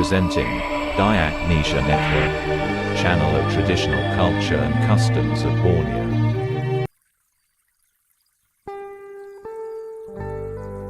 Presenting Dayak Nisha Network, channel of traditional culture and customs of Borneo.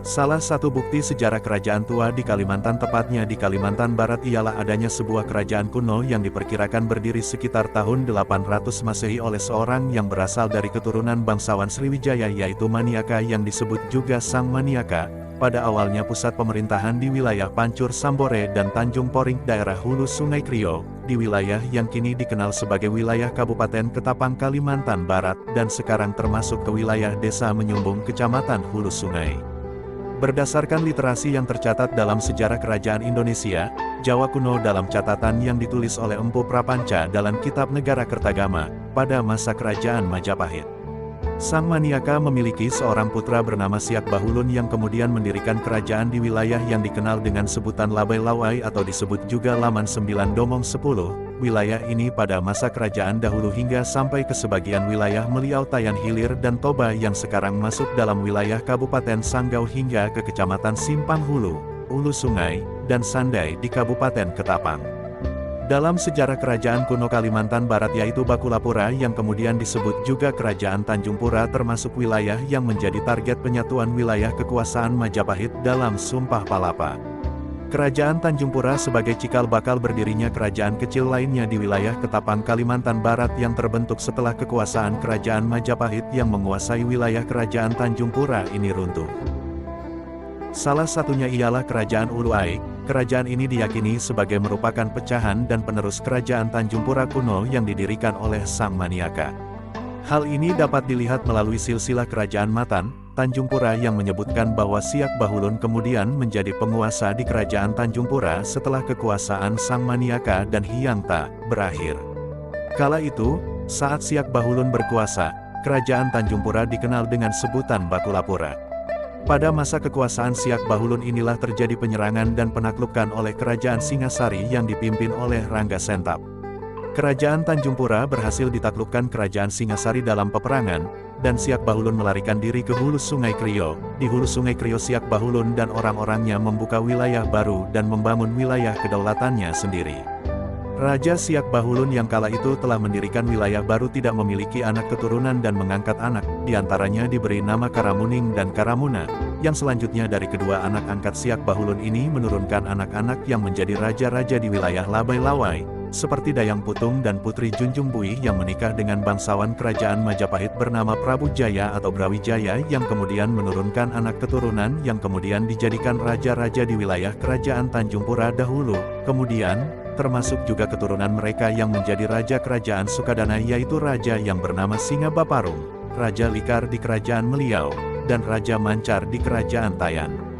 Salah satu bukti sejarah kerajaan tua di Kalimantan, tepatnya di Kalimantan Barat, ialah adanya sebuah kerajaan kuno yang diperkirakan berdiri sekitar tahun 800 Masehi oleh seorang yang berasal dari keturunan bangsawan Sriwijaya, yaitu Maniaka, yang disebut juga Sang Maniaka. Pada awalnya pusat pemerintahan di wilayah Pancur Sambore dan Tanjung Poring, daerah hulu Sungai Krio, di wilayah yang kini dikenal sebagai wilayah Kabupaten Ketapang, Kalimantan Barat, dan sekarang termasuk ke wilayah Desa Menyumbung, Kecamatan Hulu Sungai. Berdasarkan literasi yang tercatat dalam sejarah kerajaan Indonesia, Jawa kuno dalam catatan yang ditulis oleh Empu Prapanca dalam Kitab Negara Kertagama, pada masa kerajaan Majapahit, Sang Maniaka memiliki seorang putra bernama Siak Bahulun yang kemudian mendirikan kerajaan di wilayah yang dikenal dengan sebutan Labai Lawai atau disebut juga Laman 9 Domong 10. Wilayah ini pada masa kerajaan dahulu hingga sampai ke sebagian wilayah Meliau Tayan Hilir dan Toba yang sekarang masuk dalam wilayah Kabupaten Sanggau hingga ke Kecamatan Simpang Hulu, Hulu Sungai, dan Sandai di Kabupaten Ketapang. Dalam sejarah kerajaan kuno Kalimantan Barat, yaitu Bakulapura yang kemudian disebut juga Kerajaan Tanjung Pura, termasuk wilayah yang menjadi target penyatuan wilayah kekuasaan Majapahit dalam Sumpah Palapa. Kerajaan Tanjung Pura sebagai cikal bakal berdirinya kerajaan kecil lainnya di wilayah Ketapang, Kalimantan Barat yang terbentuk setelah kekuasaan Kerajaan Majapahit yang menguasai wilayah Kerajaan Tanjung Pura ini runtuh. Salah satunya ialah Kerajaan Ulu Aik. Kerajaan ini diyakini sebagai merupakan pecahan dan penerus Kerajaan Tanjung Pura kuno yang didirikan oleh Sang Maniaka. Hal ini dapat dilihat melalui silsilah Kerajaan Matan, Tanjung Pura yang menyebutkan bahwa Siak Bahulun kemudian menjadi penguasa di Kerajaan Tanjung Pura setelah kekuasaan Sang Maniaka dan Hyang Ta berakhir. Kala itu, saat Siak Bahulun berkuasa, Kerajaan Tanjung Pura dikenal dengan sebutan Bakulapura. Pada masa kekuasaan Siak Bahulun inilah terjadi penyerangan dan penaklukan oleh Kerajaan Singasari yang dipimpin oleh Rangga Sentap. Kerajaan Tanjung Pura berhasil ditaklukkan Kerajaan Singasari dalam peperangan, dan Siak Bahulun melarikan diri ke hulu Sungai Krio. Di hulu Sungai Krio, Siak Bahulun dan orang-orangnya membuka wilayah baru dan membangun wilayah kedaulatannya sendiri. Raja Siak Bahulun yang kala itu telah mendirikan wilayah baru tidak memiliki anak keturunan dan mengangkat anak, diantaranya diberi nama Karamuning dan Karamuna, yang selanjutnya dari kedua anak angkat Siak Bahulun ini menurunkan anak-anak yang menjadi raja-raja di wilayah Labai Lawai, seperti Dayang Putung dan Putri Junjung Buih yang menikah dengan bangsawan Kerajaan Majapahit bernama Prabu Jaya atau Brawijaya yang kemudian menurunkan anak keturunan yang kemudian dijadikan raja-raja di wilayah Kerajaan Tanjung Pura dahulu. Kemudian, termasuk juga keturunan mereka yang menjadi raja Kerajaan Sukadana, yaitu raja yang bernama Singa Baparung, Raja Likar di Kerajaan Meliau, dan Raja Mancar di Kerajaan Tayan.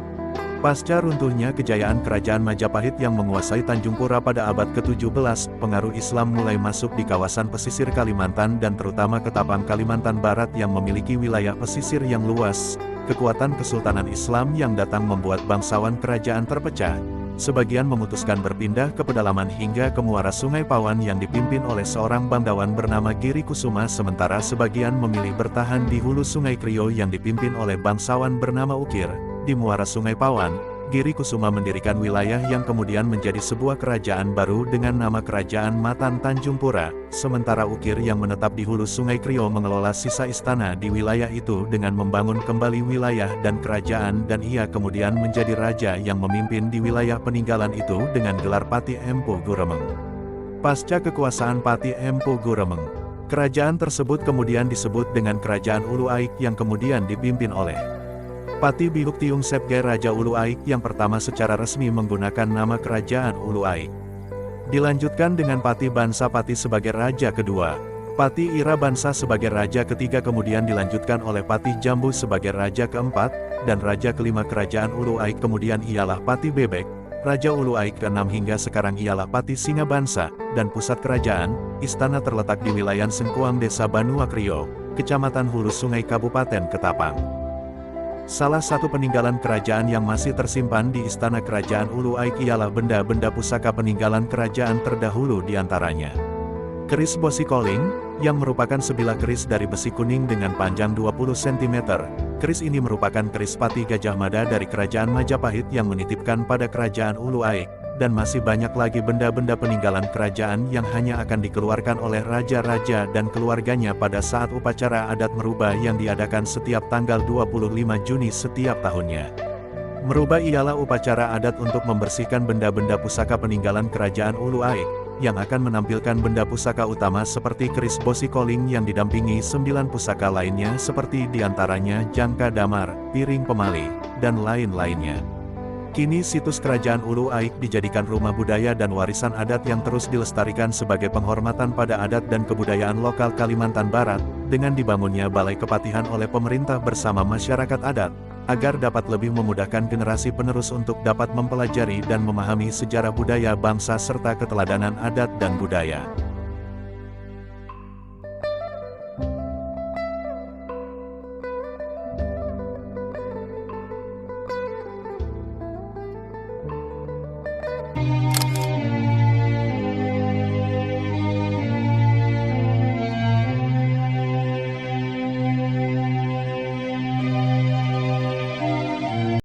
Pasca runtuhnya kejayaan Kerajaan Majapahit yang menguasai Tanjung Pura pada abad ke-17, pengaruh Islam mulai masuk di kawasan pesisir Kalimantan dan terutama Ketapang, Kalimantan Barat yang memiliki wilayah pesisir yang luas. Kekuatan Kesultanan Islam yang datang membuat bangsawan kerajaan terpecah. Sebagian memutuskan berpindah ke pedalaman hingga ke muara Sungai Pawan yang dipimpin oleh seorang bangsawan bernama Giri Kusuma, sementara sebagian memilih bertahan di hulu Sungai Krio yang dipimpin oleh bangsawan bernama Ukir. Di muara Sungai Pawan, Giri Kusuma mendirikan wilayah yang kemudian menjadi sebuah kerajaan baru dengan nama Kerajaan Matan Tanjung Pura, sementara Ukir yang menetap di hulu Sungai Krio mengelola sisa istana di wilayah itu dengan membangun kembali wilayah dan kerajaan, dan ia kemudian menjadi raja yang memimpin di wilayah peninggalan itu dengan gelar Pati Empu Guremeng. Pasca kekuasaan Pati Empu Guremeng, kerajaan tersebut kemudian disebut dengan Kerajaan Ulu Aik yang kemudian dipimpin oleh Pati Bihuk Tiung Sepge, Raja Ulu Aik yang pertama secara resmi menggunakan nama Kerajaan Ulu Aik. Dilanjutkan dengan Pati Bansa Pati sebagai raja kedua, Pati Ira Bansa sebagai raja ketiga, kemudian dilanjutkan oleh Pati Jambu sebagai raja keempat, dan raja kelima Kerajaan Ulu Aik kemudian ialah Pati Bebek. Raja Ulu Aik keenam hingga sekarang ialah Pati Singa Bansa, dan pusat kerajaan, istana terletak di wilayah Sengkuang, Desa Banua Krio, Kecamatan Hulu Sungai, Kabupaten Ketapang. Salah satu peninggalan kerajaan yang masih tersimpan di Istana Kerajaan Ulu Aik ialah benda-benda pusaka peninggalan kerajaan terdahulu, diantaranya keris Bosi Koling, yang merupakan sebilah keris dari besi kuning dengan panjang 20 cm. Keris ini merupakan keris Pati Gajah Mada dari Kerajaan Majapahit yang menitipkan pada Kerajaan Ulu Aik, dan masih banyak lagi benda-benda peninggalan kerajaan yang hanya akan dikeluarkan oleh raja-raja dan keluarganya pada saat upacara adat Meruba yang diadakan setiap tanggal 25 Juni setiap tahunnya. Meruba ialah upacara adat untuk membersihkan benda-benda pusaka peninggalan kerajaan Ulu Aik, yang akan menampilkan benda pusaka utama seperti keris Bosi Koling yang didampingi 9 pusaka lainnya seperti diantaranya jangka damar, piring pemali, dan lain-lainnya. Kini situs Kerajaan Ulu Aik dijadikan rumah budaya dan warisan adat yang terus dilestarikan sebagai penghormatan pada adat dan kebudayaan lokal Kalimantan Barat, dengan dibangunnya Balai Kepatihan oleh pemerintah bersama masyarakat adat, agar dapat lebih memudahkan generasi penerus untuk dapat mempelajari dan memahami sejarah budaya bangsa serta keteladanan adat dan budaya.